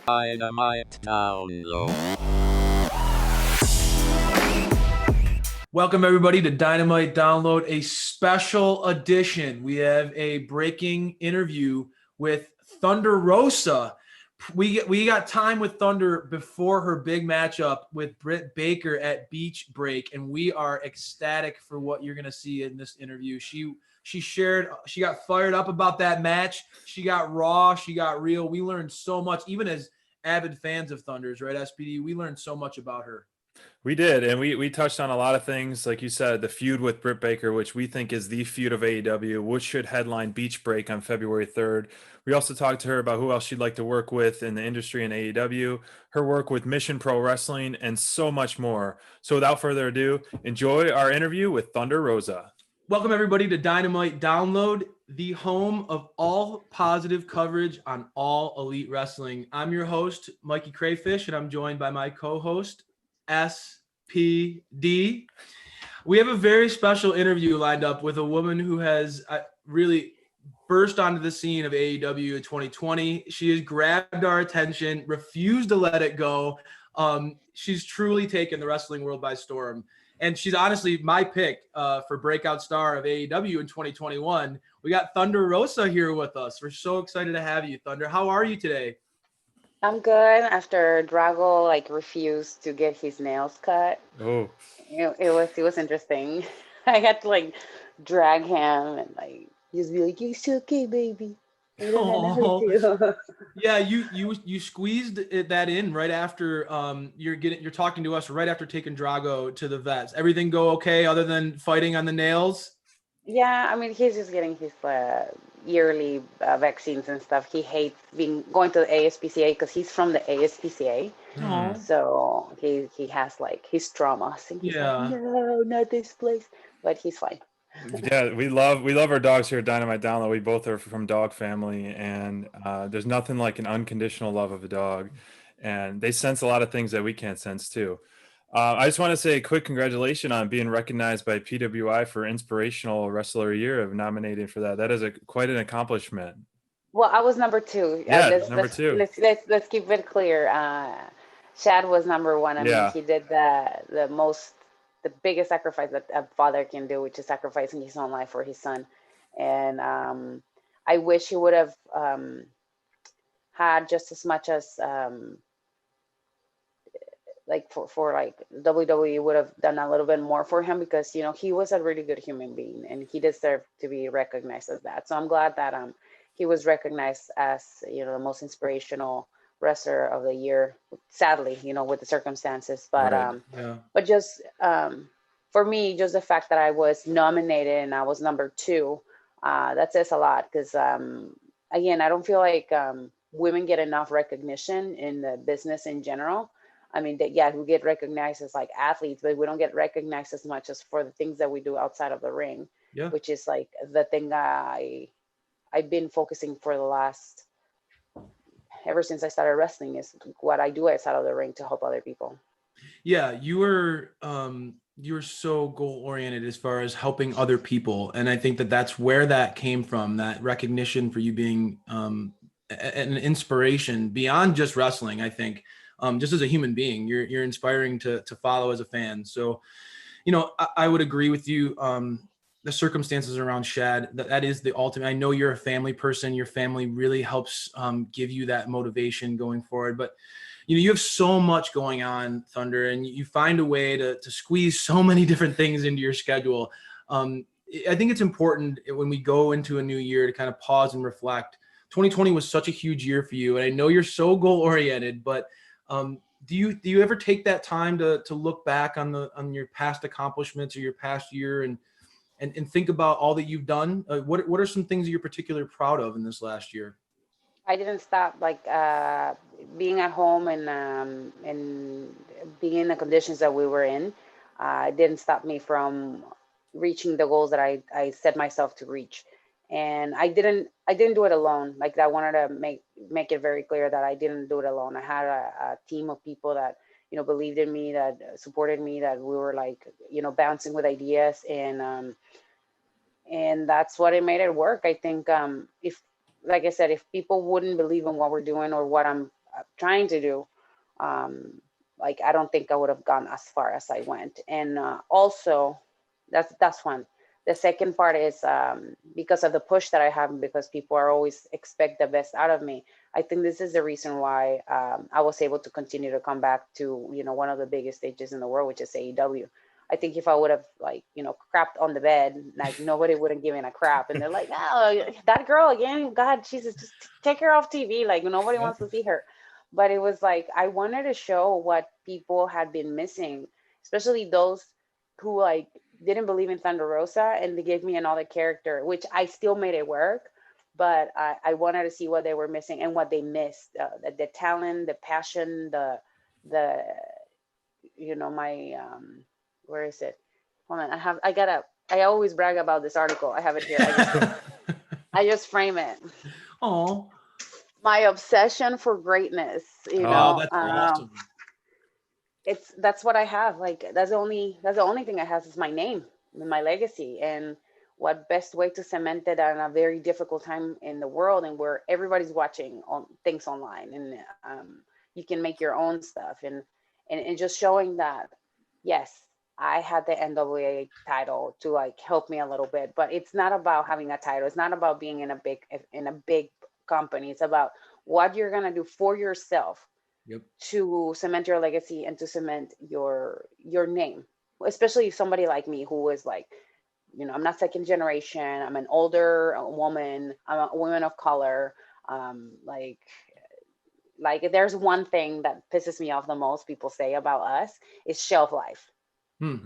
Dynamite download. Welcome everybody to Dynamite Download, a special edition. We have a breaking interview with Thunder Rosa. We got time with Thunder before her big matchup with Britt Baker at Beach Break, and we are ecstatic for what you're gonna see in this interview. She got fired up about that match. She got raw, she got real. We learned so much, even as avid fans of Thunders, right, SPD? We learned so much about her. We did, and we touched on a lot of things, like you said, the feud with Britt Baker, which we think is the feud of AEW, which should headline Beach Break on February 3rd. We also talked to her about who else she'd like to work with in the industry in AEW, her work with Mission Pro Wrestling, and so much more. So without further ado, enjoy our interview with Thunder Rosa. Welcome everybody to Dynamite Download, the home of all positive coverage on all elite wrestling. I'm your host, Mikey Crayfish, and I'm joined by my co-host, SPD. We have a very special interview lined up with a woman who has really burst onto the scene of AEW in 2020. She has grabbed our attention, refused to let it go. She's truly taken the wrestling world by storm. And she's honestly my pick for breakout star of AEW in 2021. We got Thunder Rosa here with us. We're so excited to have you, Thunder. How are you today? I'm good after Drago refused to get his nails cut. Oh, It was interesting. I had to drag him and just be like, "It's okay, baby. I don't know how to." Yeah, you squeezed that in right after you're talking to us right after taking Drago to the vets. Everything go okay other than fighting on the nails? Yeah, I mean he's just getting his yearly vaccines and stuff. He hates going to the ASPCA because he's from the ASPCA. Oh. So he has his traumas and he's Yeah. like, "No, not this place," but he's fine. yeah, we love our dogs here at Dynamite Download. We both are from dog family, and there's nothing like an unconditional love of a dog, and they sense a lot of things that we can't sense too. I just want to say a quick congratulations on being recognized by PWI for Inspirational Wrestler of the Year, of nominating for that. That is quite an accomplishment. Well, I was number two. Yeah, let's, number let's, two. let's keep it clear. Chad was number one. I mean, Yeah. he did the biggest sacrifice that a father can do, which is sacrificing his own life for his son. And I wish he would have had just as much as WWE would have done a little bit more for him, because he was a really good human being and he deserved to be recognized as that. So I'm glad that he was recognized as the most inspirational wrestler of the year. Sadly, with the circumstances, but Right. Yeah. but just for me, just the fact that I was nominated and I was number two, that says a lot, because again, I don't feel like women get enough recognition in the business in general. I mean, we get recognized as athletes, but we don't get recognized as much as for the things that we do outside of the ring, Yeah. which is the thing I've been focusing for the last, ever since I started wrestling, is what I do outside of the ring to help other people. Yeah, you were so goal oriented as far as helping other people, and I think that's where that came from. That recognition for you being an inspiration beyond just wrestling. I think just as a human being, you're inspiring to follow as a fan. So, I would agree with you. The circumstances around Shad, that is the ultimate. I know you're a family person. Your family really helps give you that motivation going forward. But you have so much going on, Thunder, and you find a way to squeeze so many different things into your schedule. I think it's important when we go into a new year to kind of pause and reflect. 2020 was such a huge year for you, and I know you're so goal oriented, but do you ever take that time to look back on your past accomplishments or your past year and think about all that you've done? What are some things that you're particularly proud of in this last year? I didn't stop being at home and being in the conditions that we were in. It didn't stop me from reaching the goals that I set myself to reach. And I didn't do it alone. I wanted to make it very clear that I didn't do it alone. I had a team of people that believed in me, that supported me, that we were bouncing with ideas, and that's what it made it work. I think if like I said, if people wouldn't believe in what we're doing or what I'm trying to do, like I don't think I would have gone as far as I went. And also, that's one. The second part is because of the push that I have, because people are always expect the best out of me. I think this is the reason why I was able to continue to come back to, you know, one of the biggest stages in the world, which is AEW. I think if I would have, like, you know, crapped on the bed, like nobody would have given a crap. And they're like, oh, that girl again, God, Jesus, just take her off TV. Like nobody wants to see her. But it was like, I wanted to show what people had been missing, especially those who like didn't believe in Thunder Rosa, and they gave me another character, which I still made it work. But I wanted to see what they were missing and what they missed, the talent, the passion, the you know, my where is it? Hold on, I always brag about this article. I have it here. I just frame it. Oh, My obsession for greatness, you oh, know. that's awesome. That's what I have. Like that's the only thing I have is my name and my legacy. And what best way to cement it in a very difficult time in the world, and where everybody's watching on things online, and you can make your own stuff, and just showing that yes, I had the NWA title to like help me a little bit, but it's not about having a title. It's not about being in a big company. It's about what you're gonna do for yourself. Yep. To cement your legacy and to cement your name, especially somebody like me who is like, you know, I'm not second generation. I'm an older woman. I'm a woman of color. Like if there's one thing that pisses me off the most, people say about us, is shelf life.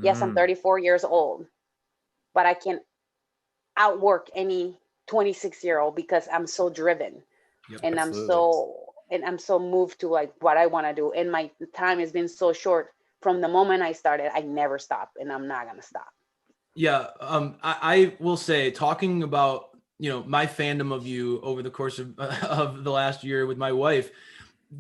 Yes, I'm 34 years old, but I can outwork any 26-year-old because I'm so driven. Yep, and absolutely. I'm so moved to like what I want to do. And my time has been so short from the moment I started. I never stopped, and I'm not gonna stop. Yeah, I will say, talking about, you know, my fandom of you over the course of of the last year with my wife,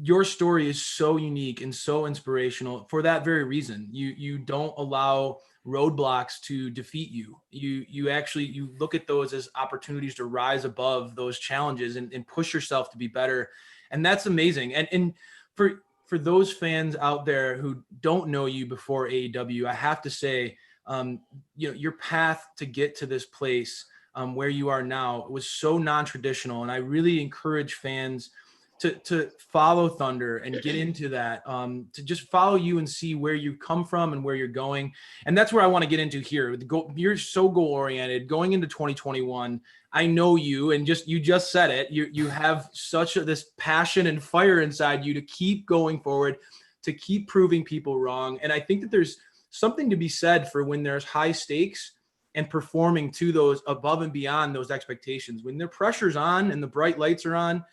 your story is so unique and so inspirational for that very reason. You don't allow roadblocks to defeat you. You actually, you look at those as opportunities to rise above those challenges and push yourself to be better. And that's amazing. And for those fans out there who don't know you before AEW, I have to say, you know, your path to get to this place where you are now was so non-traditional. And I really encourage fans to follow Thunder and get into that, to just follow you and see where you come from and where you're going. And that's where I want to get into here. You're so goal oriented going into 2021. I know you, and you just said it. You have this passion and fire inside you to keep going forward, to keep proving people wrong. And I think that there's something to be said for when there's high stakes and performing to those above and beyond those expectations. When the pressure's on and the bright lights are on,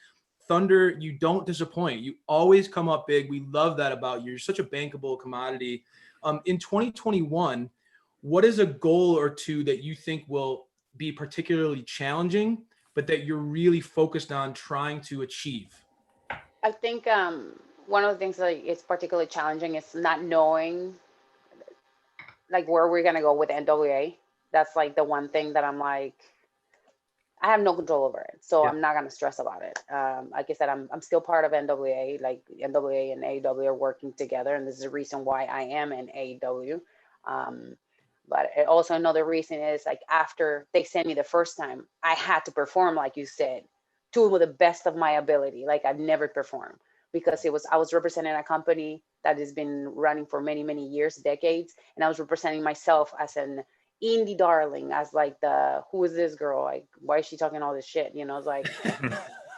Thunder, you don't disappoint. You always come up big. We love that about you. You're such a bankable commodity. In 2021, what is a goal or two that you think will be particularly challenging, but that you're really focused on trying to achieve? I think one of the things that is particularly challenging is not knowing like where we're gonna go with NWA. That's like the one thing that I'm like, I have no control over it, so Yeah. I'm not gonna stress about it. Like I said, I'm still part of NWA. Like NWA and AEW are working together, and this is the reason why I am in AEW. But also another reason is like after they sent me the first time, I had to perform, like you said, to the best of my ability. Like I've never performed because I was representing a company that has been running for many years, decades, and I was representing myself as an indie darling, as like who is this girl, like why is she talking all this shit, you know? It's like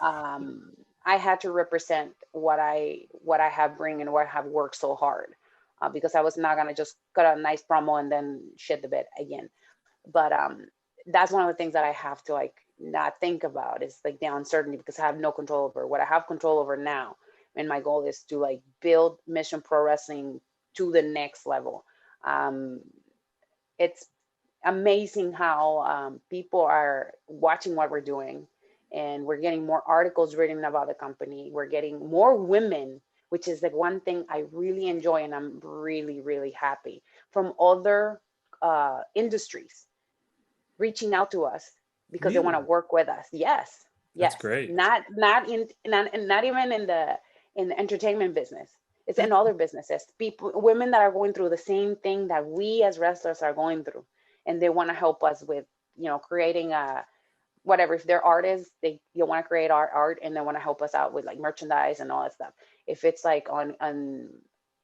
I had to represent what I have bring and what I have worked so hard, because I was not gonna just cut a nice promo and then shit the bed again. But that's one of the things that I have to like not think about, is like the uncertainty, because I have no control over what I have control over now. And my goal is to like build Mission Pro Wrestling to the next level. It's amazing how people are watching what we're doing, and we're getting more articles written about the company. We're getting more women, which is like one thing I really enjoy, and I'm really happy, from other industries reaching out to us because they want to Really? work with us. Yes. That's great. Not even in in the entertainment business. It's in other businesses. People, women that are going through the same thing that we as wrestlers are going through, and they want to help us with, creating a whatever. If they're artists, they want to create art, and they want to help us out with like merchandise and all that stuff. If it's like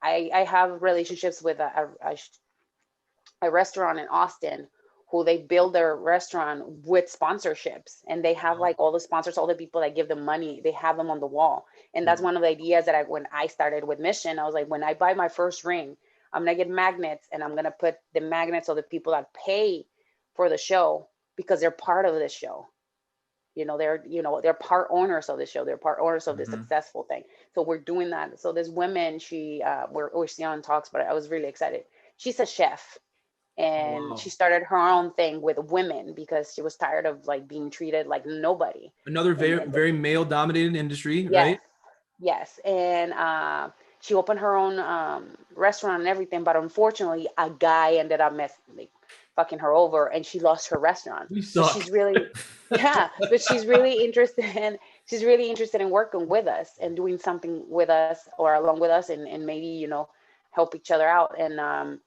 I have relationships with a restaurant in Austin who they build their restaurant with sponsorships, and they have like all the sponsors, all the people that give them money, they have them on the wall. And that's one of the ideas that when I started with Mission, I was like, when I buy my first ring, I'm gonna get magnets, and I'm gonna put the magnets of the people that pay for the show, because they're part of the show. They're part owners of the show. They're part owners of the successful thing. So we're doing that. So this woman, we're still on talks, but I was really excited. She's a chef, and she started her own thing with women because she was tired of like being treated like nobody. Another very male dominated industry, right? Yes. And she opened her own restaurant and everything, but unfortunately a guy ended up fucking her over, and she lost her restaurant. So she's really but she's really interested in working with us and doing something with us or along with us, and maybe help each other out. And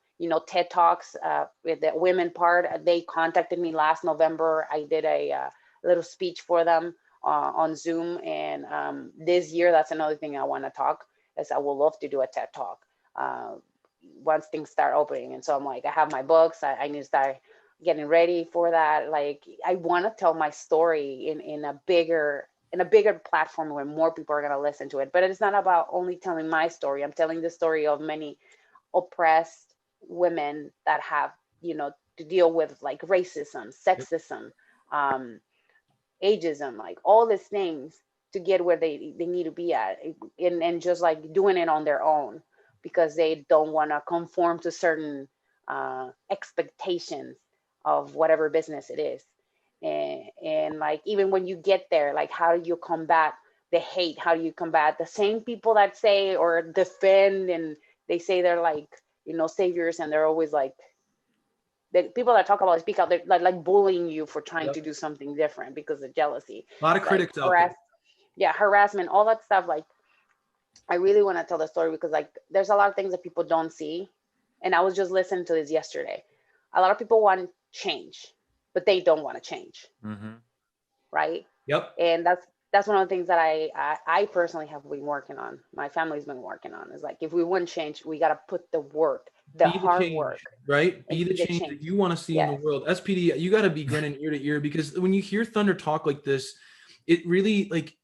TED Talks with the women part, they contacted me last November. I did a little speech for them on Zoom, and this year, that's another thing I want to talk, is I would love to do a TED Talk once things start opening. And so I'm like, I have my books, I need to start getting ready for that. Like, I want to tell my story in a bigger platform where more people are going to listen to it. But it's not about only telling my story. I'm telling the story of many oppressed women that have to deal with like racism, sexism, ageism, like all these things, to get where they need to be at, and just like doing it on their own, because they don't want to conform to certain expectations of whatever business it is. And like, even when you get there, like, how do you combat the hate? How do you combat the same people that say or defend, and they say they're like saviors, and they're always like, the people that talk about speak out, they're like bullying you for trying to do something different because of jealousy. A lot of critics out there. Harassment, all that stuff. Like, I really want to tell the story because like there's a lot of things that people don't see. And I was just listening to this yesterday. A lot of people want change, but they don't want to change. Right? Yep. And that's one of the things that I personally have been working on. My family's been working on, is like, if we want change, we got to put the work, the hard work. Right? Be the change that you want to see in the world. SPD, you got to be grinning ear to ear, because when you hear Thunder talk like this, it really, like,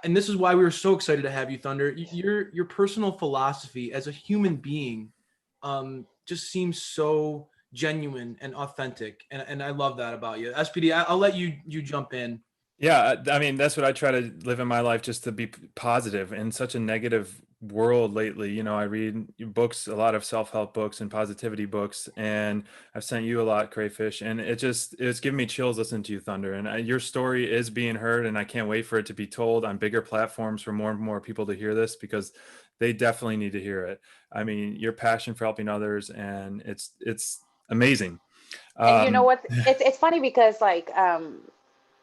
and this is why we were so excited to have you, Thunder. Your personal philosophy as a human being just seems so genuine and authentic, and I love that about you. SPD, I'll let you jump in. Yeah, I mean, that's what I try to live in my life, just to be positive in such a negative world lately. I read books, a lot of self-help books and positivity books, and I've sent you a lot, Crayfish, and it's given me chills listening to you, Thunder. And your story is being heard, and I can't wait for it to be told on bigger platforms for more and more people to hear this, because they definitely need to hear it. I mean, your passion for helping others, and it's amazing. And you know what? It's funny because like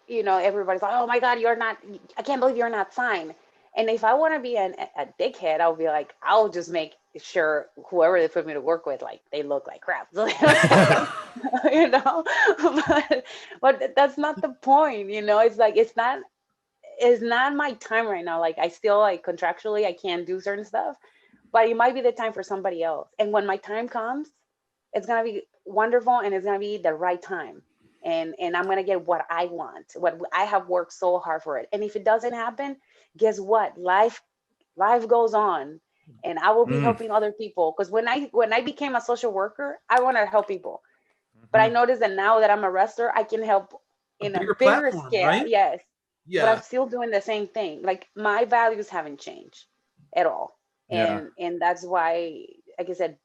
everybody's like, oh my God, I can't believe you're not signed. And if I want to be a dickhead, I'll be like, I'll just make sure whoever they put me to work with, like, they look like crap. But that's not the point. It's like, it's not my time right now. Like, I still, like, contractually, I can't do certain stuff, but it might be the time for somebody else. And when my time comes, it's going to be wonderful, and it's going to be the right time. And I'm going to get what I want, what I have worked so hard for it. And if it doesn't happen, guess what? Life goes on, and I will be helping other people. Because when I became a social worker, I wanted to help people. But I noticed that now that I'm a wrestler, I can help in a bigger scale. Right? Yes. Yeah. But I'm still doing the same thing. Like, my values haven't changed at all. And that's why, like I said,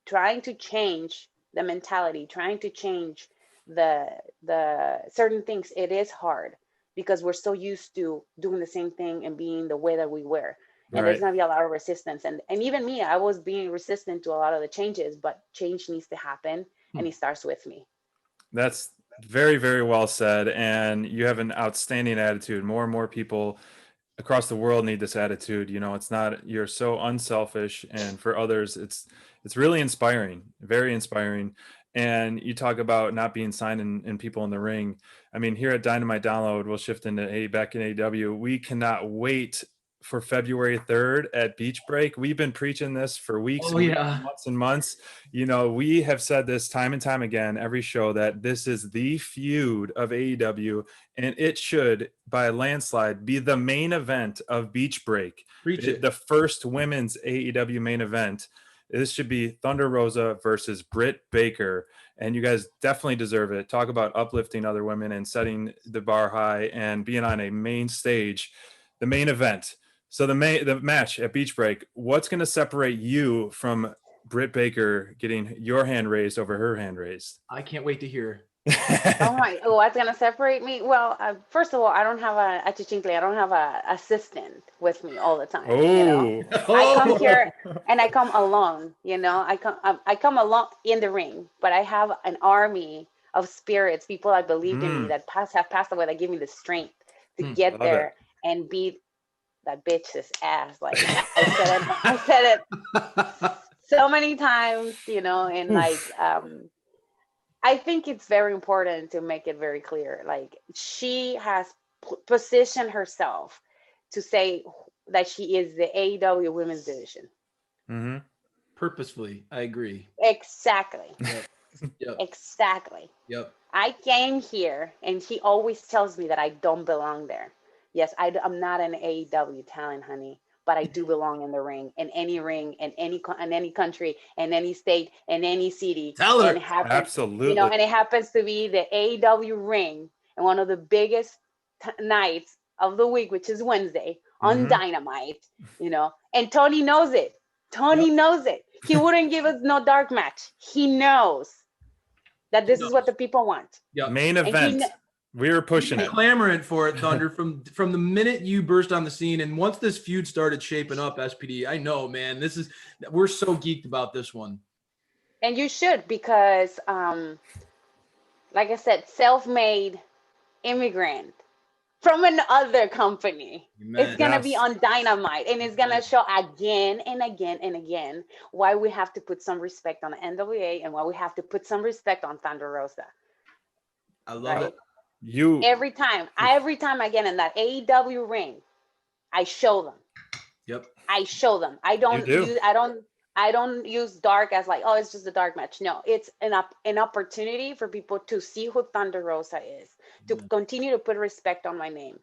trying to change the mentality, trying to change the certain things, it is hard, because we're so used to doing the same thing and being the way that we were. And there's going to be a lot of resistance. And even me, I was being resistant to a lot of the changes, but change needs to happen, and it starts with me. That's very, very well said. And you have an outstanding attitude. More and more people across the world need this attitude. You know, it's not, you're so unselfish, and for others it's really inspiring, very inspiring. And you talk about not being signed and people in the ring. I mean, here at Dynamite Download, we'll shift into back in AW. We cannot wait for February 3rd at Beach Break. We've been preaching this for weeks Oh, and yeah. months and months. You know, we have said this time and time again, every show, that this is the feud of AEW, and it should, by a landslide, be the main event of Beach Break. Preach it. The first women's AEW main event. This should be Thunder Rosa versus Britt Baker, and you guys definitely deserve it. Talk about uplifting other women and setting the bar high and being on a main stage, the main event. So the match at Beach Break, what's going to separate you from Britt Baker getting your hand raised over her hand raised? I can't wait to hear. What's gonna separate me? Well, first of all, I don't have a chichincle. I don't have a assistant with me all the time. You know, I come here and I come alone. You know, I come alone in the ring, but I have an army of spirits, people that believed in me, that have passed away, that give me the strength to get there and beat that bitch's ass. Like I said it so many times. You know, and like I think it's very important to make it very clear. Like, she has positioned herself to say that she is the AEW women's division. Mm-hmm. Purposefully, I agree. Exactly. Yep. Exactly. Yep. I came here, and she always tells me that I don't belong there. Yes, I'm not an AEW talent, honey, but I do belong in the ring, in any country, in any state, in any city. Tell her. And it happens, Absolutely. you know, and it happens to be the AEW ring and one of the biggest nights of the week, which is Wednesday on Dynamite, you know, and Tony knows it. Tony knows it. He wouldn't give us no dark match. He knows that this is what the people want. Yep. Main event. We were pushing it, clamoring for it, Thunder, from the minute you burst on the scene. And once this feud started shaping up, SPD, I know, man, we're so geeked about this one. And you should, because like I said, self-made immigrant from another company. Amen. It's gonna be on Dynamite, and it's gonna show again and again and again why we have to put some respect on the NWA and why we have to put some respect on Thunder Rosa. I love it. Every time I get in that AEW ring, I show them. Yep. I show them. I don't use dark as like, oh, it's just a dark match. No, it's an opportunity for people to see who Thunder Rosa is, to continue to put respect on my name.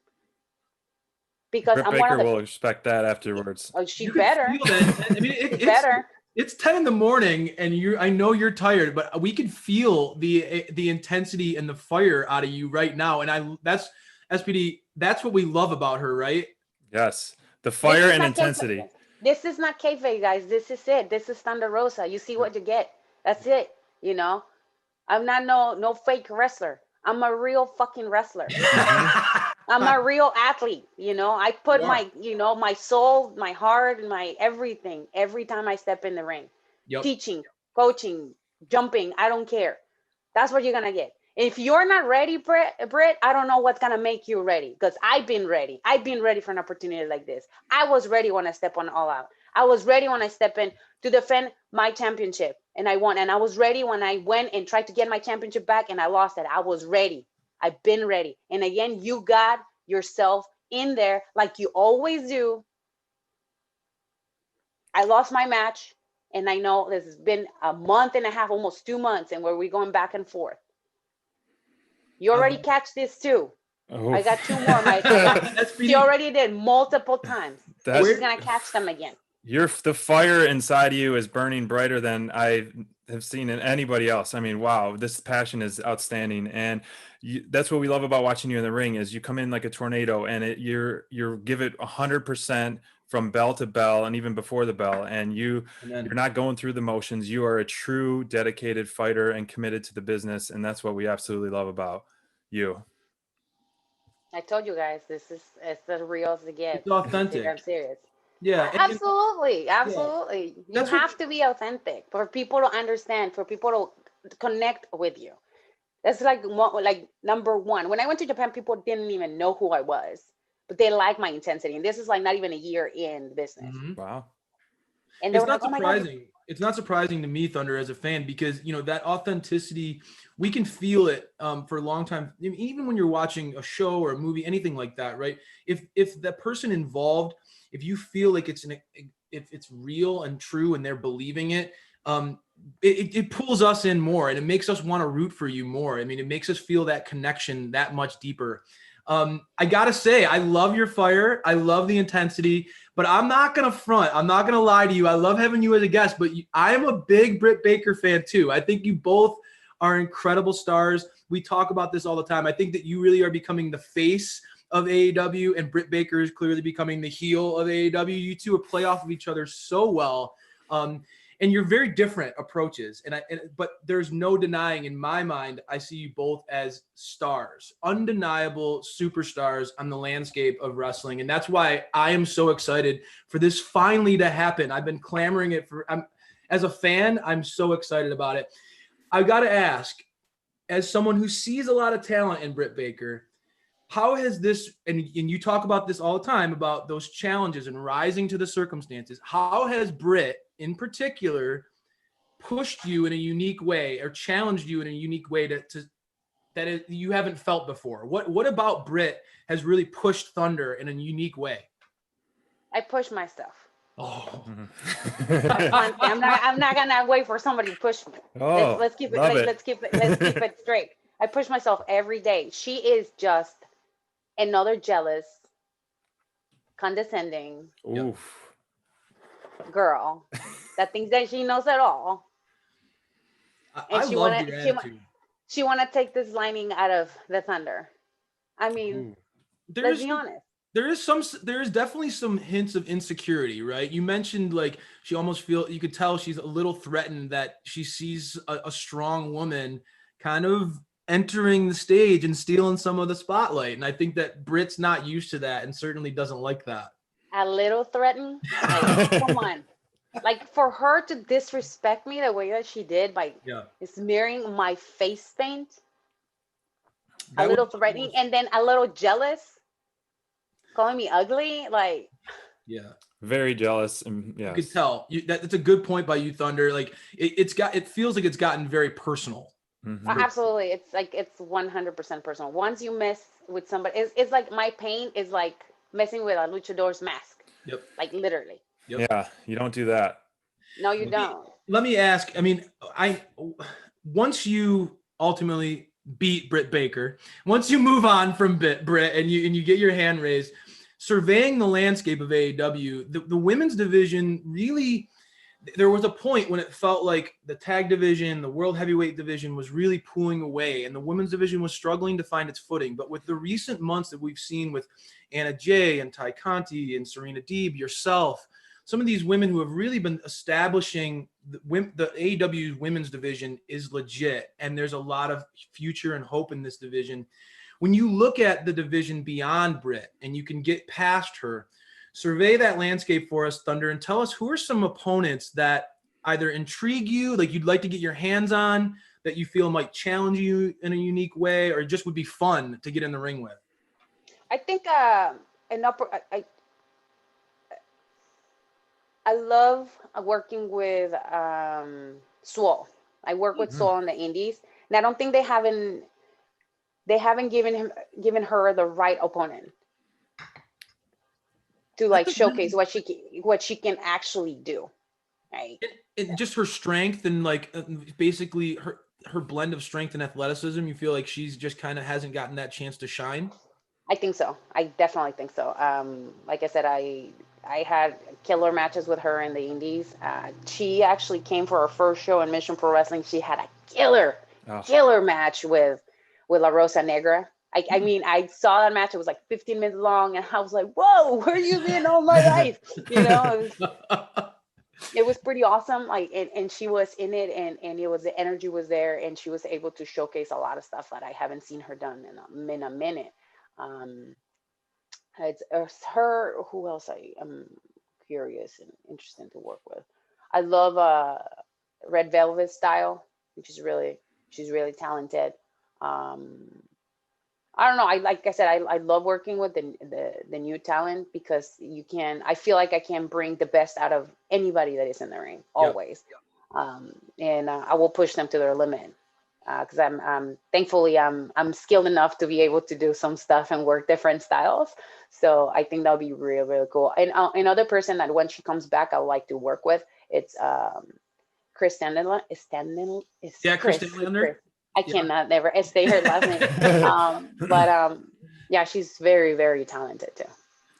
Because Britt I'm Baker one of the. will respect that afterwards. Oh, she better. I mean, it's better. It's 10 in the morning, and I know you're tired, but we can feel the intensity and the fire out of you right now. And that's SPD. That's what we love about her, right? Yes, the fire and intensity. This is not kayfabe, guys. This is it. This is Thunder Rosa. You see what you get. That's it. You know, I'm not no fake wrestler. I'm a real fucking wrestler. I'm a real athlete. You know, I put my soul, my heart, and my everything every time I step in the ring. Yep. Teaching, coaching, jumping. I don't care. That's what you're gonna get. If you're not ready, Britt, I don't know what's gonna make you ready, because I've been ready. I've been ready for an opportunity like this. I was ready when I stepped on All Out. I was ready when I stepped in to defend my championship, and I won. And I was ready when I went and tried to get my championship back, and I lost it. I was ready. I've been ready. And again, you got yourself in there like you always do. I lost my match, and I know this has been a month and a half, almost 2 months, and where we're going back and forth. You already catch this too. Oh. I got 2 more. She already did multiple times. She's gonna catch them again. The fire inside you is burning brighter than I have seen in anybody else. I mean, wow, this passion is outstanding, and that's what we love about watching you in the ring. Is you come in like a tornado, and you're give it 100% from bell to bell, and even before the bell, and you're not going through the motions. You are a true dedicated fighter and committed to the business, and that's what we absolutely love about you. I told you guys, it's the real as it gets. It's authentic. I'm serious. Yeah, absolutely. Yeah. You have to be authentic for people to understand, for people to connect with you. That's like number one. When I went to Japan, people didn't even know who I was, but they like my intensity. And this is like not even a year in the business. Mhm. Wow. And they It's were like, not "Oh my God." surprising. It's not surprising to me, Thunder, as a fan, because that authenticity, we can feel it for a long time. Even when you're watching a show or a movie, anything like that, right? If the person involved, if you feel like if it's real and true and they're believing it, it pulls us in more and it makes us want to root for you more. I mean, it makes us feel that connection that much deeper. I gotta say, I love your fire. I love the intensity. But I'm not going to front. I'm not going to lie to you. I love having you as a guest, but I am a big Britt Baker fan too. I think you both are incredible stars. We talk about this all the time. I think that you really are becoming the face of AEW, and Britt Baker is clearly becoming the heel of AEW. You two play off of each other so well. And you're very different approaches. But there's no denying, in my mind, I see you both as stars, undeniable superstars on the landscape of wrestling. And that's why I am so excited for this finally to happen. I've been clamoring it as a fan, I'm so excited about it. I've got to ask, as someone who sees a lot of talent in Britt Baker, how has this, and you talk about this all the time, about those challenges and rising to the circumstances, how has Britt in particular pushed you in a unique way or challenged you in a unique way that you haven't felt before? What about Britt has really pushed Thunder in a unique way? I push myself. Oh, That's one thing. I'm not gonna wait for somebody to push me. Oh, Let's keep it love like it. let's keep it straight. I push myself every day. She is just another jealous, condescending Oof. girl that thinks that she knows it all. And I love your attitude. she wanna take this lining out of the Thunder. I mean, let's be honest. There is definitely some hints of insecurity, right? You mentioned like she almost you could tell she's a little threatened that she sees a strong woman kind of entering the stage and stealing some of the spotlight. And I think that Britt's not used to that and certainly doesn't like that. A little threatened. Like, come on. Like, for her to disrespect me the way that she did by smearing my face paint, a little threatening, and then a little jealous, calling me ugly, like. Yeah. Very jealous. And You could tell. That's a good point by you, Thunder. Like it feels like it's gotten very personal. Mm-hmm. Absolutely. It's like it's 100% personal. Once you mess with somebody, it's like my pain is like messing with a luchador's mask. Yep. Like literally. Yep. Yeah, you don't do that. No, you don't. Let me ask. I mean, once you ultimately beat Britt Baker, once you move on from Britt and you get your hand raised, surveying the landscape of AEW, the women's division really, there was a point when it felt like the tag division, the world heavyweight division was really pulling away and the women's division was struggling to find its footing. But with the recent months that we've seen with Anna Jay and Ty Conti and Serena Deeb, yourself, some of these women who have really been establishing the AEW's women's division is legit. And there's a lot of future and hope in this division. When you look at the division beyond Britt and you can get past her, survey that landscape for us, Thunder, and tell us who are some opponents that either intrigue you, like you'd like to get your hands on, that you feel might challenge you in a unique way, or just would be fun to get in the ring with. I think I love working with Swole. I work with Swole on the indies, and I don't think they haven't given her the right opponent to like showcase what she can actually do, right? And just her strength and like basically her blend of strength and athleticism. You feel like she's just kind of hasn't gotten that chance to shine. I think so. I definitely think so. Like I said, I had killer matches with her in the indies. She actually came for her first show in Mission Pro Wrestling. She had a killer match with La Rosa Negra. I mean, I saw that match. It was like 15 minutes long, and I was like, "Whoa, where you been all my life?" You know, it was pretty awesome. Like, and she was in it, and it was the energy was there, and she was able to showcase a lot of stuff that I haven't seen her done in a minute. It's her. Who else I am curious and interested to work with. I love Red Velvet style, which is she's really talented. I don't know. Like I said, I love working with the new talent because I feel like I can bring the best out of anybody that is in the ring Yep. always. And I will push them to their limit. Because thankfully I'm skilled enough to be able to do some stuff and work different styles. So I think that'll be really, really cool. And another person that when she comes back, I would like to work with, it's Chris Stanley. Is Yeah, Chris Chris. Stanley on It's there. Chris. I Yeah. cannot never say her last name. But yeah, she's very, very talented too.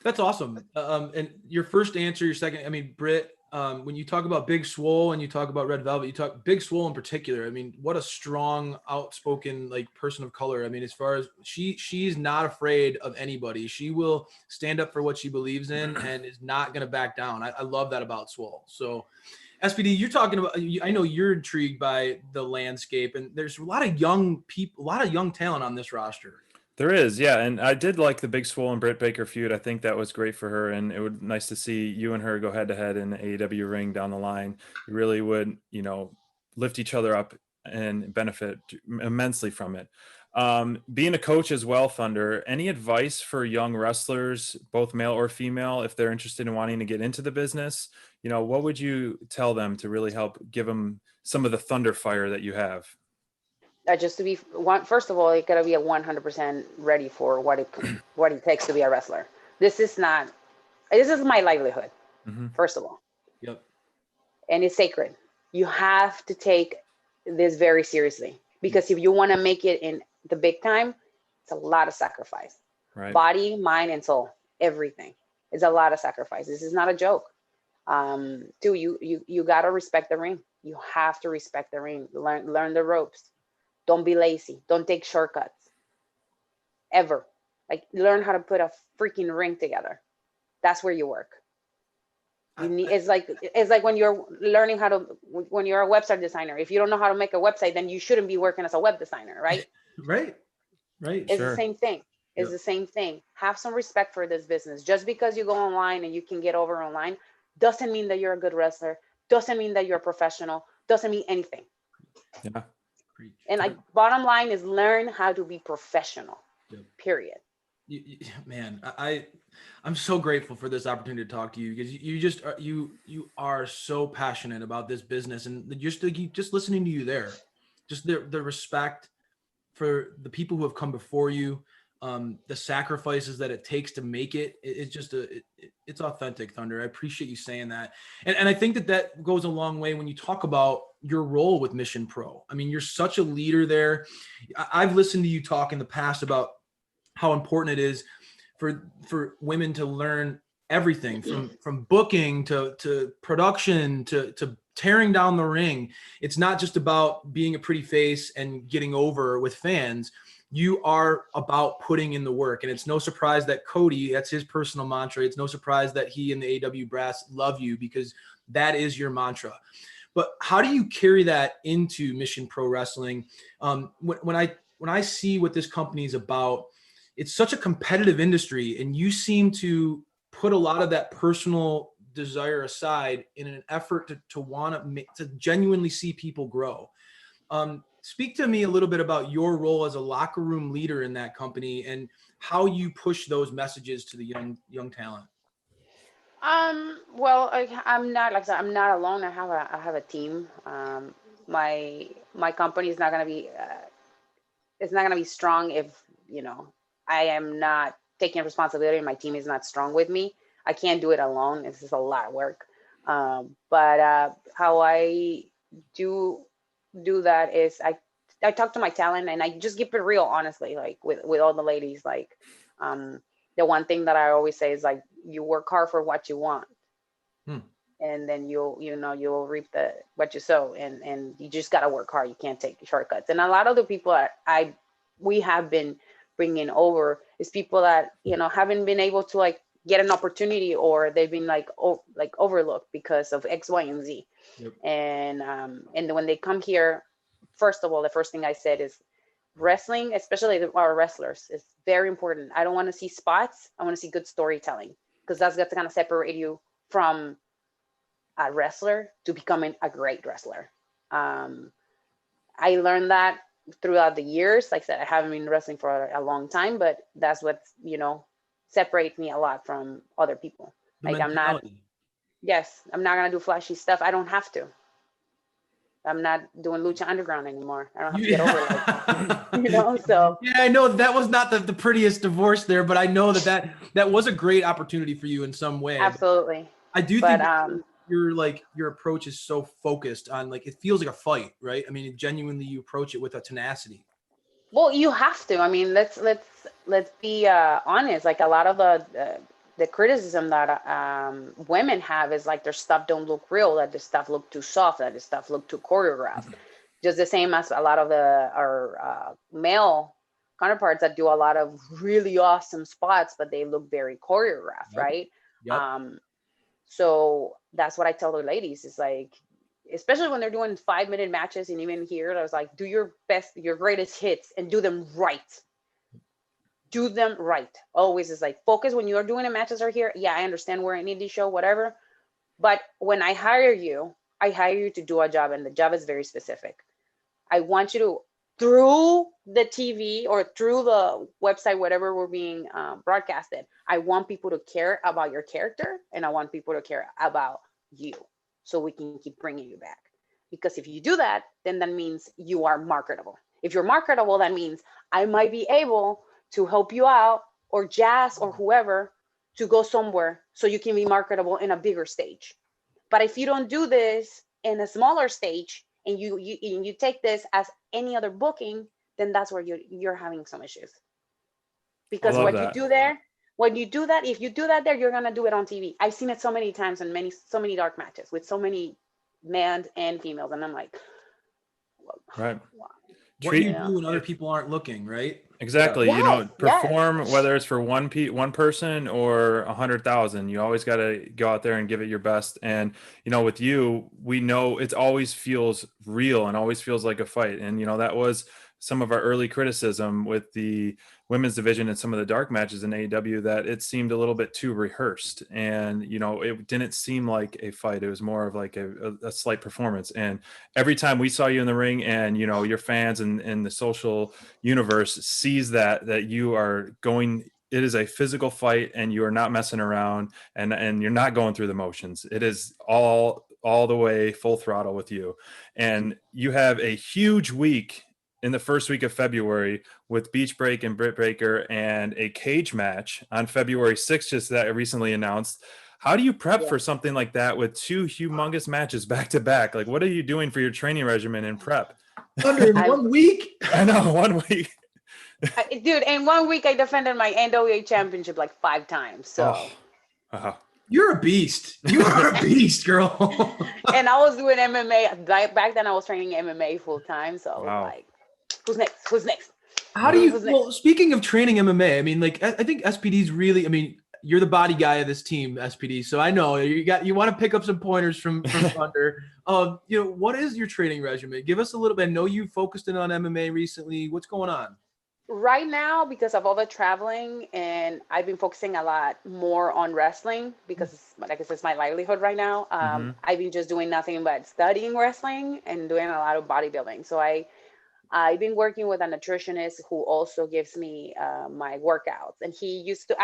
That's awesome. And your first answer, your second, I mean, Britt, when you talk about Big Swole and you talk about Red Velvet, you talk Big Swole in particular. I mean, what a strong, outspoken like person of color. I mean, as far as she's not afraid of anybody. She will stand up for what she believes in and is not going to back down. I love that about Swole. So SPD, you're talking about, I know you're intrigued by the landscape, and there's a lot of young people, a lot of young talent on this roster. There is, yeah, and I did like the Big Swole and Britt Baker feud. I think that was great for her, and it would nice to see you and her go head to head in the AEW ring down the line. You really would, lift each other up and benefit immensely from it. Being a coach as well, Thunder, any advice for young wrestlers, both male or female, if they're interested in wanting to get into the business? What would you tell them to really help give them some of the Thunder fire that you have? Just to be one, first of all, you gotta be 100% ready for what it takes to be a wrestler. This is my livelihood. Mm-hmm. First of all. Yep. And it's sacred. You have to take this very seriously because if you want to make it in the big time, it's a lot of sacrifice. Right. Body, mind, and soul, everything is a lot of sacrifice. This is not a joke. You gotta respect the ring. You have to respect the ring. Learn the ropes. Don't be lazy. Don't take shortcuts. Ever. Like learn how to put a freaking ring together. That's where you work. It's like when you're learning when you're a website designer. If you don't know how to make a website, then you shouldn't be working as a web designer, right? Right. It's Sure. the same thing. It's the same thing. Have some respect for this business. Just because you go online and you can get over online doesn't mean that you're a good wrestler. Doesn't mean that you're a professional. Doesn't mean anything. Yeah. And like bottom line is learn how to be professional. Period. Man, I'm so grateful for this opportunity to talk to you because you are so passionate about this business, and just listening to you there, just the respect for the people who have come before you, the sacrifices that it takes to make it. It's just it's authentic, Thunder. I appreciate you saying that, and I think that goes a long way when you talk about your role with Mission Pro. I mean, you're such a leader there. I've listened to you talk in the past about how important it is for women to learn everything from booking to production to tearing down the ring. It's not just about being a pretty face and getting over with fans. You are about putting in the work. And it's no surprise that Cody, that's his personal mantra. It's no surprise that he and the AW brass love you because that is your mantra. But how do you carry that into Mission Pro Wrestling? When I see what this company is about, it's such a competitive industry, and you seem to put a lot of that personal desire aside in an effort to want to genuinely see people grow. Speak to me a little bit about your role as a locker room leader in that company and how you push those messages to the young talent. Well, I'm not like I said, I'm not alone. I have a team. My company is not gonna be it's not gonna be strong if I am not taking responsibility and my team is not strong with me. I can't do it alone. It's just a lot of work. But how I do that is I talk to my talent and I just keep it real, honestly, like with all the ladies. Like the one thing that I always say is like you work hard for what you want. And then you'll reap what you sow, and you just got to work hard. You can't take shortcuts. And a lot of the people that we have been bringing over is people that haven't been able to like get an opportunity, or they've been like overlooked because of X, Y, and Z. Yep. And when they come here, first of all, the first thing I said is wrestling, especially our wrestlers, is very important. I don't want to see spots. I want to see good storytelling, because that's going to separate you from a wrestler to becoming a great wrestler. I learned that throughout the years. Like I said, I haven't been wrestling for a long time, but that's what, separates me a lot from other people. The Like I'm not, mentality. yes, I'm not gonna do flashy stuff. I don't have to. I'm not doing Lucha Underground anymore. I don't have to get over it like that. So. Yeah, I know that was not the prettiest divorce there, but I know that was a great opportunity for you in some way. Absolutely. I do But think your approach is so focused on, like, it feels like a fight, right? I mean, genuinely, you approach it with a tenacity. well, you have to. I mean, let's be honest. Like a lot of the criticism that women have is like their stuff don't look real, that the stuff look too soft, that the stuff look too choreographed. Just the same as a lot of our male counterparts that do a lot of really awesome spots, but they look very choreographed, Yep. right? Yep. So that's what I tell the ladies is like, especially when they're doing 5-minute matches, and even here, I was like, do your best, your greatest hits, and do them right. Do them right. Always is like, focus when you're doing the matches are here. Yeah, I understand we're an indie show, whatever. But when I hire you to do a job, and the job is very specific. I want you to, through the TV or through the website, whatever we're being broadcasted, I want people to care about your character, and I want people to care about you, so we can keep bringing you back. Because if you do that, then that means you are marketable. If you're marketable, that means I might be able to help you out, or Jazz or whoever, to go somewhere so you can be marketable in a bigger stage. But if you don't do this in a smaller stage, and you take this as any other booking, then that's where you're having some issues. Because what you do there, when you do that, if you do that there, you're gonna do it on TV. I've seen it so many times in so many dark matches with so many men and females, and I'm like, right. What you do when other people aren't looking, right? Exactly. Yes, perform, whether it's for one person or 100,000, you always got to go out there and give it your best. And, with you, we know it always feels real and always feels like a fight. And, that was some of our early criticism with the women's division and some of the dark matches in AEW, that it seemed a little bit too rehearsed. And, it didn't seem like a fight. It was more of like a slight performance. And every time we saw you in the ring, and, your fans and the social universe sees that you are going, it is a physical fight, and you are not messing around, and you're not going through the motions. It is all the way full throttle with you. And you have a huge week in the first week of February with Beach Break and Britt Baker, and a cage match on February 6th, just that recently announced. How do you prep for something like that with two humongous matches back to back? Like, what are you doing for your training regimen and prep? Under 1 week? I know, 1 week. Dude, in 1 week I defended my NWA championship like 5 times. So you're a beast. You are a beast, girl. And I was doing MMA back then. I was training MMA full time. So I was like, who's next? How do you, well, speaking of training MMA, I mean, like, I think SPD's really, I mean, you're the body guy of this team, SPD. So I know you want to pick up some pointers from Thunder. What is your training regimen? Give us a little bit. I know you focused in on MMA recently. What's going on? Right now, because of all the traveling, and I've been focusing a lot more on wrestling, because like I said, it's my livelihood right now. I've been just doing nothing but studying wrestling and doing a lot of bodybuilding. So I've been working with a nutritionist who also gives me my workouts. And he used to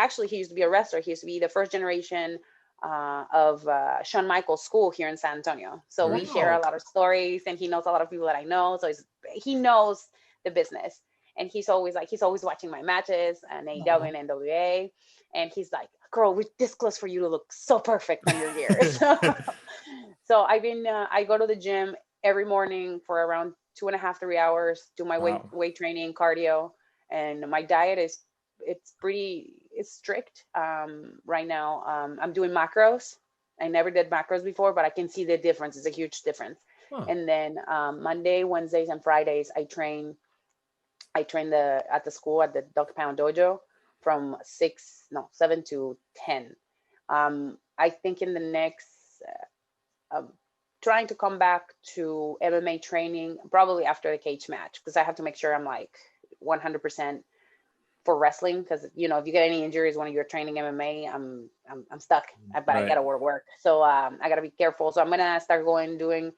be a wrestler. He used to be the first generation of Shawn Michaels' school here in San Antonio. So we share a lot of stories, and he knows a lot of people that I know. So he knows the business. And he's always watching my matches and AEW and NWA. And he's like, girl, we're this close for you to look so perfect on your gear. So I go to the gym every morning for around 2.5, 3 hours, do my weight training, cardio, and my diet is it's strict. Right now, I'm doing macros. I never did macros before, but I can see the difference. It's a huge difference. And then Monday, Wednesdays, and Fridays, I train at the school at the Duck Pound Dojo from 7 to 10. I think in the next trying to come back to MMA training probably after the cage match, because I have to make sure I'm like 100% for wrestling, because if you get any injuries when you're training MMA, I'm stuck, but I gotta work. So I gotta be careful. So I'm gonna start doing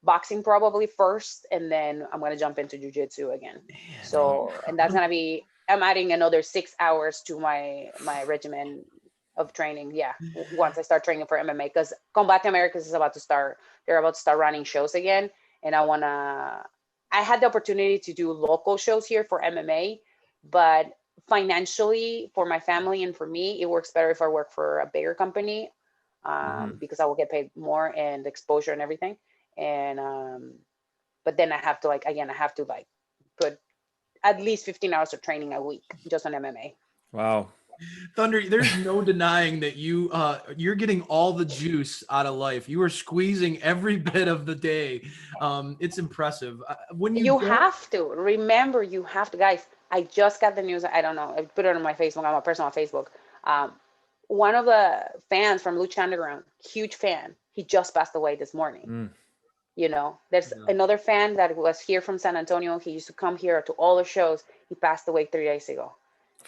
boxing probably first, and then I'm gonna jump into jujitsu again. Man. So, and that's gonna be, I'm adding another 6 hours to my regimen of training. Yeah, once I start training for MMA, because Combate Americas is about to start. They're about to start running shows again, and I had the opportunity to do local shows here for MMA, but financially for my family and for me, it works better if I work for a bigger company, because I will get paid more and exposure and everything. And but then I have to put at least 15 hours of training a week just on MMA. Wow. Thunder, there's no denying that you're getting all the juice out of life. You are squeezing every bit of the day. It's impressive. When You have to remember, you have to, guys. I just got the news. I don't know. I put it on my Facebook. I'm a person on Facebook. One of the fans from Lucha Underground, huge fan, he just passed away this morning. You know, there's another fan that was here from San Antonio. He used to come here to all the shows. He passed away 3 days ago.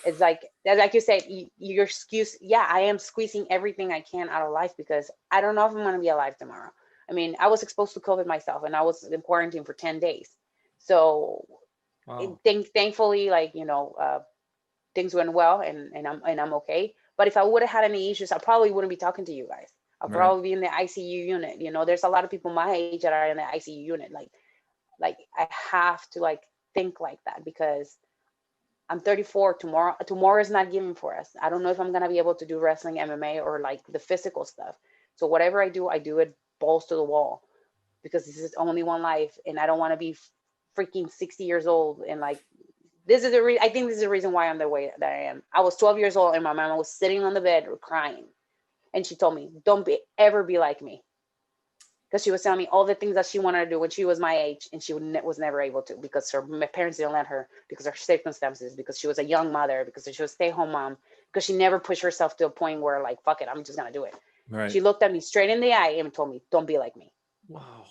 It's like you said, your excuse. Yeah, I am squeezing everything I can out of life because I don't know if I'm going to be alive tomorrow. I mean, I was exposed to COVID myself, and I was in quarantine for 10 days. So, thankfully, things went well, and I'm okay. But if I would have had any issues, I probably wouldn't be talking to you guys. I'll probably be in the ICU unit. You know, there's a lot of people my age that are in the ICU unit. Like I have to think like that because I'm 34. Tomorrow is not given for us. I don't know if I'm gonna be able to do wrestling, MMA, or the physical stuff. So whatever I do it balls to the wall because this is only one life, and I don't want to be freaking 60 years old. And this is I think this is the reason why I'm the way that I am. I was 12 years old, and my mama was sitting on the bed crying, and she told me, "Don't ever be like me." Because she was telling me all the things that she wanted to do when she was my age, and she was never able to because my parents didn't let her, because of her circumstances, because she was a young mother, because she was a stay-home mom, because she never pushed herself to a point where fuck it, I'm just gonna do it. Right. She looked at me straight in the eye and told me, "Don't be like me." Wow.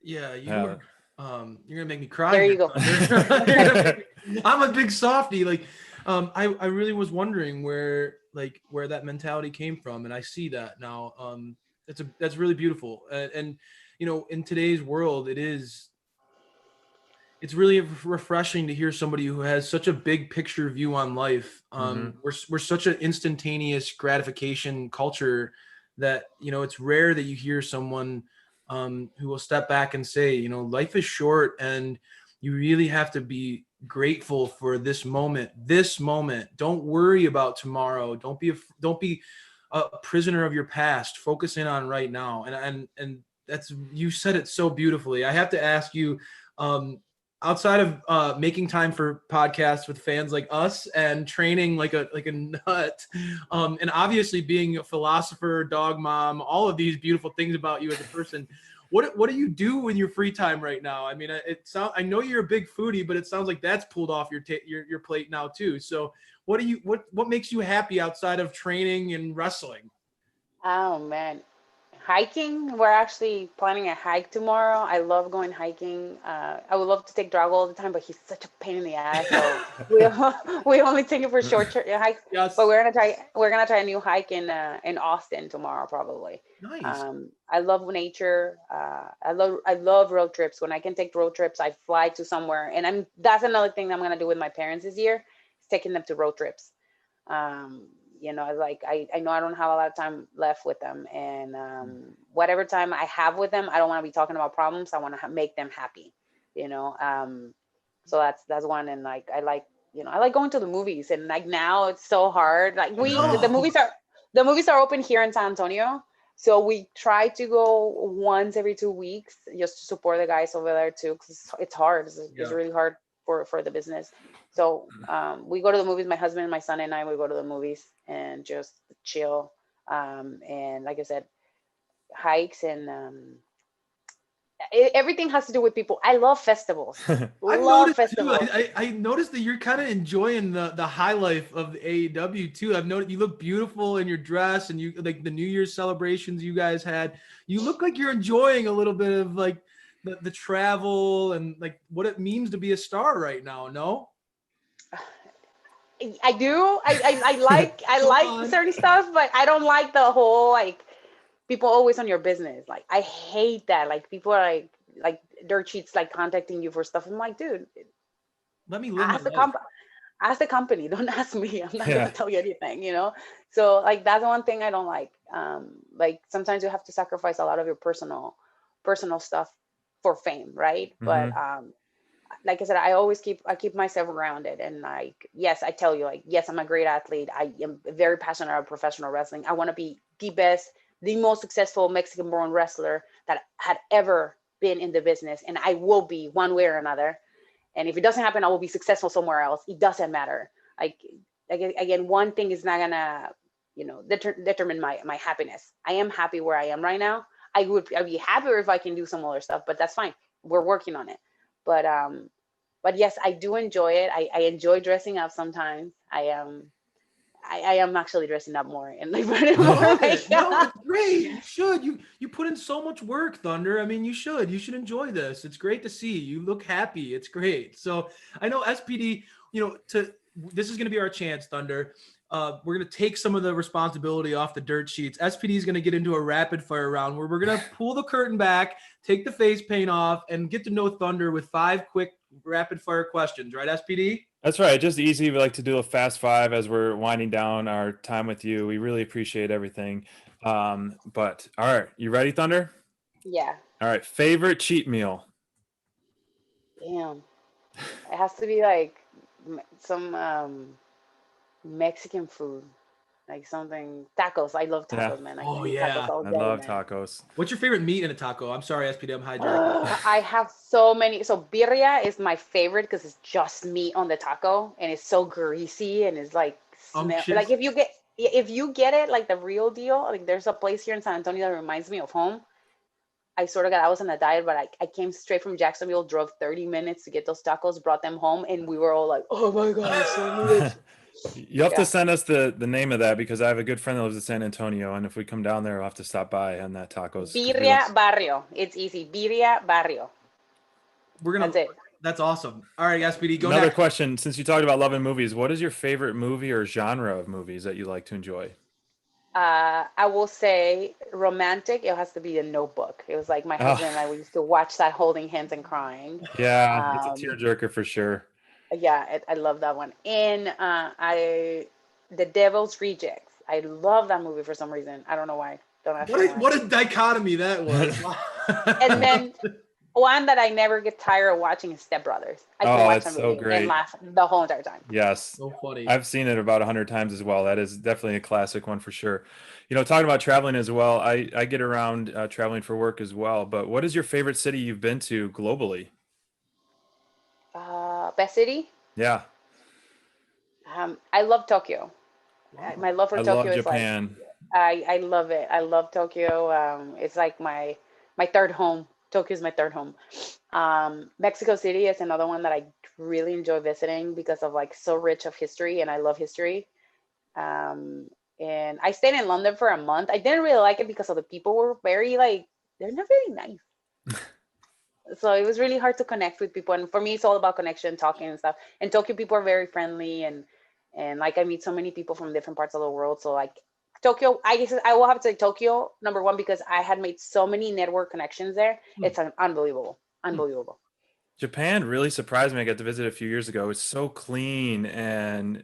Yeah, you're gonna make me cry. There you go. I'm a big softie. I really was wondering where that mentality came from, and I see that now. That's really beautiful, and in today's world, it's really refreshing to hear somebody who has such a big picture view on life. We're such an instantaneous gratification culture that it's rare that you hear someone who will step back and say, life is short, and you really have to be grateful for this moment. Don't worry about tomorrow. Don't be a prisoner of your past. Focus in on right now. And that's, you said it so beautifully. I have to ask you, outside of making time for podcasts with fans like us and training like a nut, and obviously being a philosopher, dog mom, all of these beautiful things about you as a person, what do you do in your free time right now? I mean, I know you're a big foodie, but it sounds like that's pulled off your plate now too. So what makes you happy outside of training and wrestling? Oh man, hiking. We're actually planning a hike tomorrow. I love going hiking. I would love to take Drago all the time, but he's such a pain in the ass. So we only take him for short hikes. Yes. But we're gonna try a new hike in Austin tomorrow probably. Nice. I love nature. I love road trips. When I can take road trips, I fly to somewhere, and that's another thing that I'm gonna do with my parents this year, is taking them to road trips. I know I don't have a lot of time left with them, and whatever time I have with them, I don't want to be talking about problems. I want to make them happy, so that's one. And I like going to the movies, and now it's so hard. The movies are open here in San Antonio, so we try to go once every 2 weeks just to support the guys over there too, because it's hard. It's really hard for the business. So we go to the movies. My husband, my son, and I, we go to the movies and just chill. And like I said, hikes, and everything has to do with people. I love festivals. Love festivals. I noticed that you're kind of enjoying the high life of the AEW too. I've noticed you look beautiful in your dress, and you like the New Year's celebrations you guys had. You look like you're enjoying a little bit of the travel and what it means to be a star right now. No? I do. I like certain stuff, but I don't like the whole people always on your business. I hate that. People are like dirt sheets like contacting you for stuff. I'm like, dude, Let me live my ask the life. ask the company. Don't ask me. I'm not Yeah. gonna tell you anything, you know. So like that's one thing I don't like. Like sometimes you have to sacrifice a lot of your personal stuff for fame, right? But like I said, I keep myself grounded, and like, yes, I tell you, like, yes, I'm a great athlete. I am very passionate about professional wrestling. I want to be the best, the most successful Mexican-born wrestler that had ever been in the business, and I will be one way or another. And if it doesn't happen, I will be successful somewhere else. It doesn't matter. Like again, one thing is not gonna, determine my happiness. I am happy where I am right now. I'd be happier if I can do some other stuff, but that's fine. We're working on it. But yes, I do enjoy it. I enjoy dressing up sometimes. I am actually dressing up more and like putting I more love it. No, makeup. it's great. You should. You put in so much work, Thunder. I mean, you should. You should enjoy this. It's great to see. You look happy. It's great. So I know SPD, this is gonna be our chance, Thunder. We're gonna take some of the responsibility off the dirt sheets. SPD is gonna get into a rapid fire round where we're gonna pull the curtain back, take the face paint off, and get to know Thunder with 5 quick rapid fire questions, right, SPD? That's right. Just easy. We like to do a fast 5 as we're winding down our time with you. We really appreciate everything. But all right, you ready, Thunder? Yeah. All right. Favorite cheat meal? Damn. It has to be like some Mexican food, like something tacos. I love Yeah. tacos, man. I Oh can eat tacos yeah. all I day, love man. tacos. What's your favorite meat in a taco? I'm sorry, SPD, I'm hijacking. I have so many. So birria is my favorite because it's just meat on the taco and it's so greasy and it's like smell like Unctuous. if you get it like the real deal, like there's a place here in San Antonio that reminds me of home. I sort of got I was on a diet, but I came straight from Jacksonville, drove 30 minutes to get those tacos, brought them home, and we were all like, oh my god, it's so delicious. You have Yeah. to send us the name of that because I have a good friend that lives in San Antonio, and if we come down there, we'll have to stop by on that tacos. 'Cause we Birria love... Barrio. It's easy. Birria Barrio. We're gonna. That's it. That's awesome. All right, SPD, go Another next. question, since you talked about loving movies, what is your favorite movie or genre of movies that you like to enjoy? I will say romantic. It has to be a Notebook. It was like my Oh, husband and I, we used to watch that holding hands and crying. yeah, it's a Um, tearjerker for sure. yeah, I love that one. And The Devil's Rejects. I love that movie for some reason. I don't know why. Don't ask me why. What a dichotomy that was. And then one that I never get tired of watching is Step Brothers. I can Oh, watch that's that so movie and great. laugh the whole entire time. Yes. So funny. I've seen it about 100 times as well. That is definitely a classic one for sure. Talking about traveling as well, I get around traveling for work as well. But what is your favorite city you've been to globally? Best city? Yeah, I love Tokyo. Wow. My love for I love Tokyo is like Japan. I love it. I love Tokyo. It's like my third home. Tokyo is my third home. Mexico City is another one that I really enjoy visiting because of like so rich of history, and I love history. And I stayed in London for a month. I didn't really like it because of the people were very like they're not very nice. So it was really hard to connect with people. And for me, it's all about connection, talking and stuff. And Tokyo people are very friendly and like I meet so many people from different parts of the world. So like Tokyo, I guess I will have to say Tokyo number one because I had made so many network connections there. It's unbelievable, unbelievable. Japan really surprised me. I got to visit a few years ago. It's so clean, and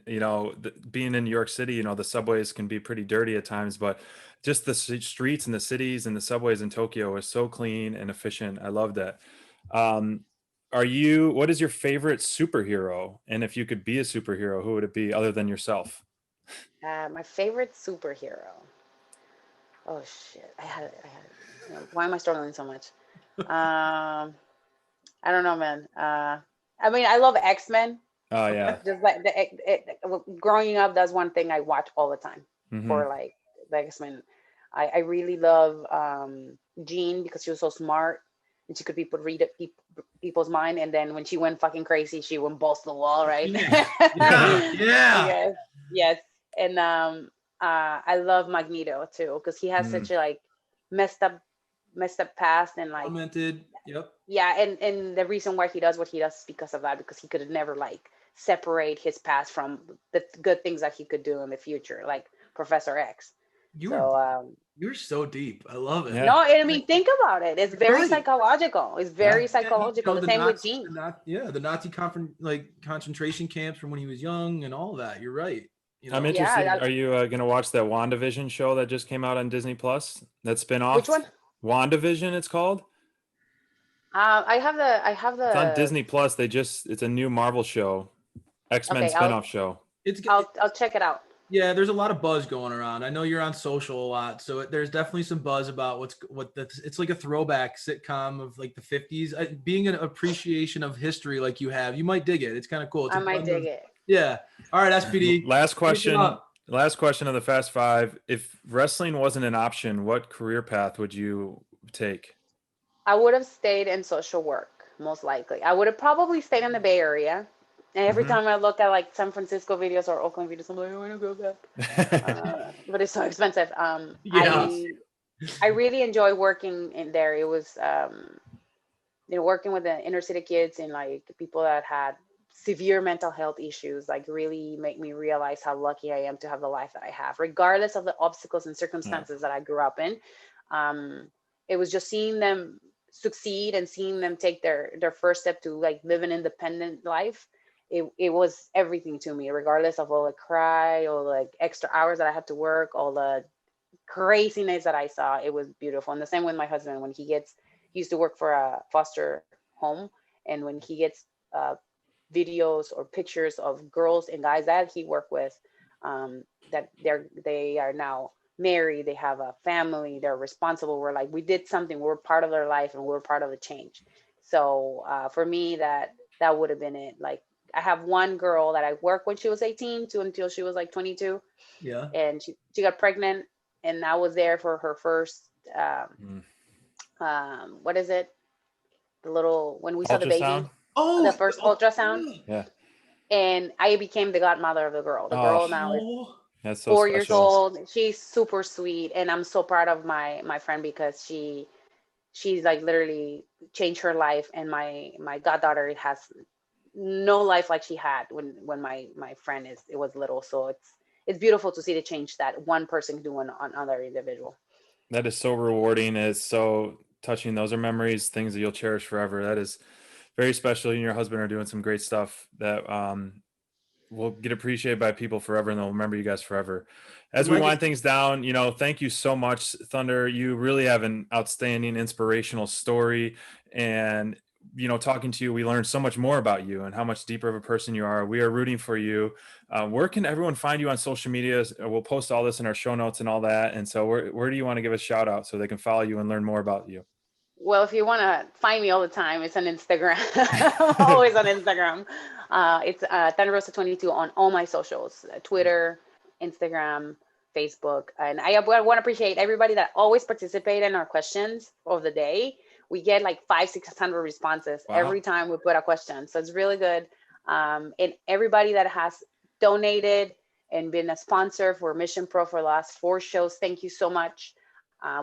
being in New York City, the subways can be pretty dirty at times, but just the streets and the cities and the subways in Tokyo is so clean and efficient. I love that. Um, what is your favorite superhero? And if you could be a superhero, who would it be other than yourself? My favorite superhero. Oh shit, I had it. Why am I struggling so much? Um, I don't know, man. I mean, I love X-Men. Oh yeah. Just like growing up, that's one thing I watch all the time Hmm. for like the X-Men. I really love Jean because she was so smart and she could read people's mind. And then when she went fucking crazy, she went balls to the wall, right? Yeah. Yes, yes. And I love Magneto too because he has such a like messed up past and like Commented. Yep. yeah, and the reason why he does what he does is because of that, because he could never like separate his past from the good things that he could do in the future, like Professor X. You're so deep. I love it. Yeah. No, I mean, think about it. It's very Right. psychological. It's very Yeah, psychological. The same with Gene. the Nazi concentration camps from when he was young and all that. You're right. You know, I'm interested. Yeah. Are you going to watch that WandaVision show that just came out on Disney Plus? That spinoff? Which one? WandaVision, it's called. I have the. It's on Disney Plus. It's a new Marvel show, X-Men Okay, spinoff show. I'll check it out. Yeah, there's a lot of buzz going around. I know you're on social a lot, so there's definitely some buzz about it's like a throwback sitcom of like the 50s. Being an appreciation of history like you have, you might dig it. It's kind of cool. It's I a might blend of- dig it. Yeah. All right, SPD. Last question. up. Last question of the Fast Five. If wrestling wasn't an option, what career path would you take? I would have stayed in social work, most likely. I would have probably stayed in the Bay Area. And every Mhm. time I look at like San Francisco videos or Oakland videos, I'm like, I want to go back. But it's so expensive. Yeah. I really enjoy working in there. It was, working with the inner city kids and like people that had severe mental health issues, like really make me realize how lucky I am to have the life that I have, regardless of the obstacles and circumstances that I grew up in. It was just seeing them succeed and seeing them take their first step to like live an independent life. It was everything to me, regardless of all the cry or like extra hours that I had to work, all the craziness that I saw. It was beautiful. And the same with my husband. When he used to work for a foster home, and when he gets videos or pictures of girls and guys that he worked with, that they are now married, they have a family, they're responsible. We're like, we did something, we're part of their life and we're part of the change. So for me, that would have been it. Like, I have one girl that I worked when she was 18 to until she was like 22. Yeah. And she got pregnant, and I was there for her first what is it? The little, when we saw the baby. Ultrasound? The first ultrasound. Yeah. And I became the godmother of the girl. The girl now is That's so 4 years special. old. She's super sweet, and I'm so proud of my friend because she's like literally changed her life. And my goddaughter has no life like she had when my friend was little. So it's beautiful to see the change that one person can do on another individual. That is so rewarding. It's so touching. Those are memories, things that you'll cherish forever. That is very special. You and your husband are doing some great stuff that will get appreciated by people forever, and they'll remember you guys forever. As we wind things down, thank you so much, Thunder. You really have an outstanding, inspirational story. And talking to you, we learned so much more about you and how much deeper of a person you are. We are rooting for you. Where can everyone find you on social media? We'll post all this in our show notes and all that. And so where do you want to give a shout out so they can follow you and learn more about you? Well, if you want to find me all the time, it's on Instagram. I'm always on Instagram. It's Thunder Rosa 22 on all my socials, Twitter, Instagram, Facebook. And I want to appreciate everybody that always participate in our questions of the day. We get like 500-600 responses every time we put a question. So it's really good. And everybody that has donated and been a sponsor for Mission Pro for the last 4 shows, thank you so much.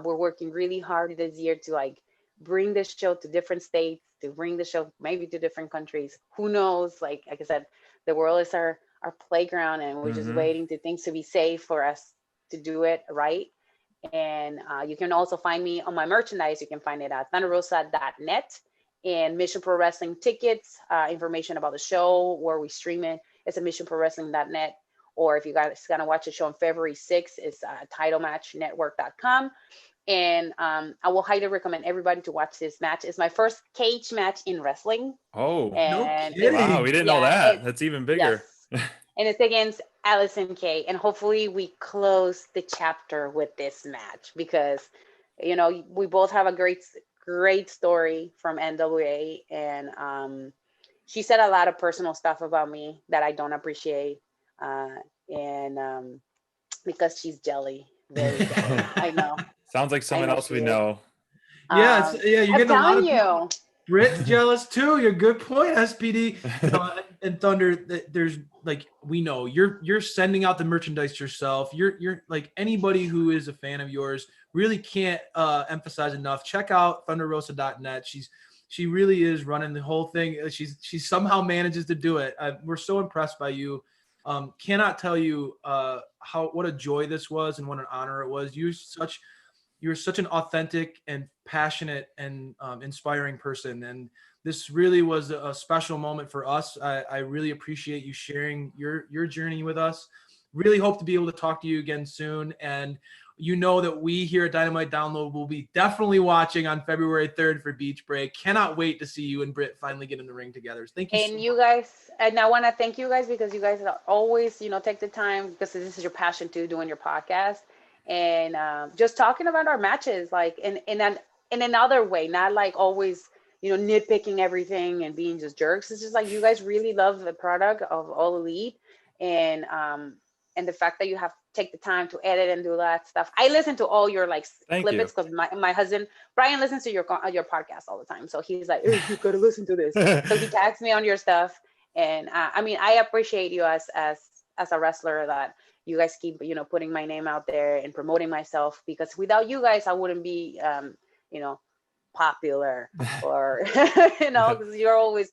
We're working really hard this year to like bring this show to different states, to bring the show maybe to different countries. Who knows? Like I said, the world is our playground, and we're just waiting to things to be safe for us to do it right. And you can also find me on my merchandise. You can find it at thunderrosa.net, and Mission Pro Wrestling tickets, information about the show, where we stream it. It's at missionprowrestling.net. Or if you guys gonna watch the show on February 6th, it's titlematchnetwork.com. And I will highly recommend everybody to watch this match. It's my first cage match in wrestling. Oh, and no kidding. Wow, we didn't know that. That's even bigger. Yes. And it's against Allysin Kay. And hopefully we close the chapter with this match because, we both have a great story from NWA. And she said a lot of personal stuff about me that I don't appreciate. Because she's jelly. Very jelly. I know. Sounds like someone else we know. Yeah, you're getting a lot of you. Britt's jealous too. You're good point, SPD. And Thunder, there's like, we know you're sending out the merchandise yourself. You're like, anybody who is a fan of yours really can't emphasize enough. Check out thunderrosa.net. She really is running the whole thing. She somehow manages to do it. We're so impressed by you. Cannot tell you what a joy this was and what an honor it was. You're such an authentic and passionate and inspiring person. And this really was a special moment for us. I really appreciate you sharing your journey with us. Really hope to be able to talk to you again soon. And you know that we here at Dynamite Download will be definitely watching on February 3rd for Beach Break. Cannot wait to see you and Britt finally get in the ring together. Thank you. And you guys, and I want to thank you guys because you guys always, take the time, because this is your passion too, doing your podcast and just talking about our matches, like in another way, not like always, nitpicking everything and being just jerks. It's just like you guys really love the product of All Elite, and the fact that you have take the time to edit and do that stuff. I listen to all your clippets because my husband Brian listens to your podcast all the time. So he's like, hey, you gotta listen to this. So he tags me on your stuff, and I appreciate you as a wrestler that you guys keep putting my name out there and promoting myself, because without you guys I wouldn't be popular or because you're always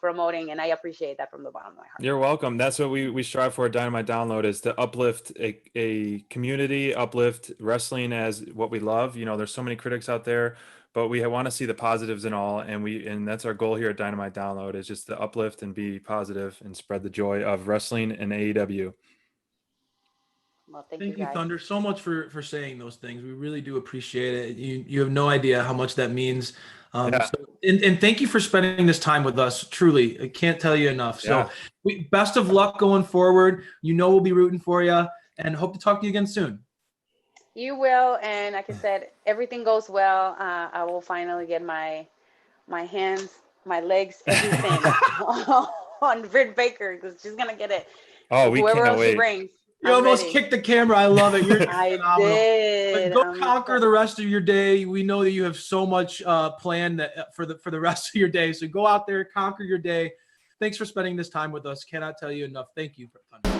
promoting, and I appreciate that from the bottom of my heart. You're welcome. That's what we strive for at Dynamite Download, is to uplift a community, uplift wrestling as what we love. There's so many critics out there, but we want to see the positives in all, and that's our goal here at Dynamite Download, is just to uplift and be positive and spread the joy of wrestling and AEW. Well, thank you, guys. Thunder, so much for saying those things. We really do appreciate it. You have no idea how much that means. And thank you for spending this time with us. Truly, I can't tell you enough. So best of luck going forward. We'll be rooting for you, and hope to talk to you again soon. You will. And like I said, everything goes well. I will finally get my hands, my legs, everything on Britt Baker, because she's going to get it. Oh, we whoever cannot else wait. she brings. You almost kicked the camera. I love it. You're I phenomenal. did. But go conquer the rest of your day. We know that you have so much planned for the rest of your day. So go out there, conquer your day. Thanks for spending this time with us. Cannot tell you enough. Thank you, Thunder.